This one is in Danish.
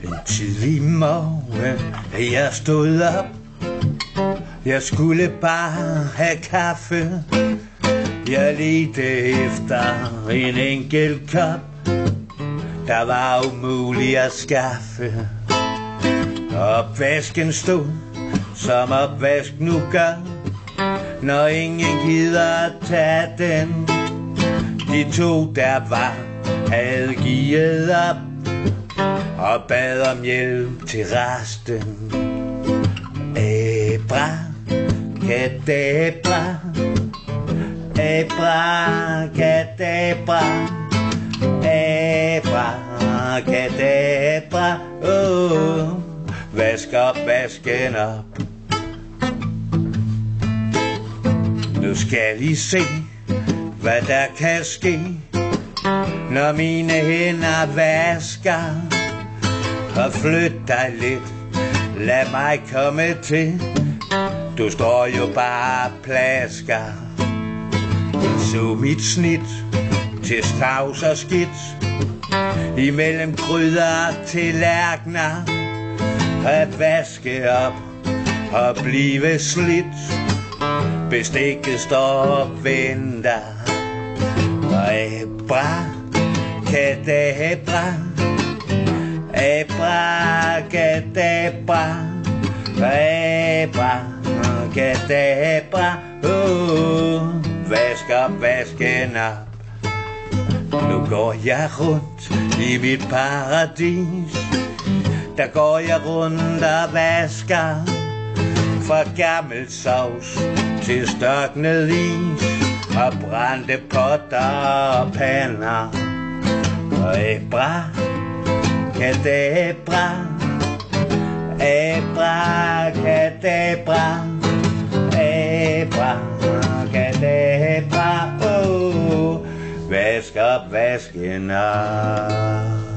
En tidlig morgen, jeg stod op. Jeg skulle bare have kaffe. Jeg ledte efter en enkelt kop. Der var umuligt at skaffe. Opvasken stod, som opvask nu gør, når ingen gider at tage den. De to der var, havde givet op og bad om hjælp til resten. Abracadabra, abracadabra, abracadabra, vask op, vasken op. Nu skal I se, hvad der kan ske, når mine hænder vasker. Og flyt dig lidt, lad mig komme til. Du står jo bare og plasker. Så mit snit til stavs og skidt, imellem krydder og tallerkener. At vaske op og blive slidt, bestikket står og venter. Abracadabra, abracadabra, abracadabra, vask op, vasken op. Nu går jeg rundt i mit paradis. Der går jeg rundt og vasker, fra gammel sovs til størknet is og brændte potter og pander. Abracadabra, abracadabra, abracadabra, vask op, vasken op.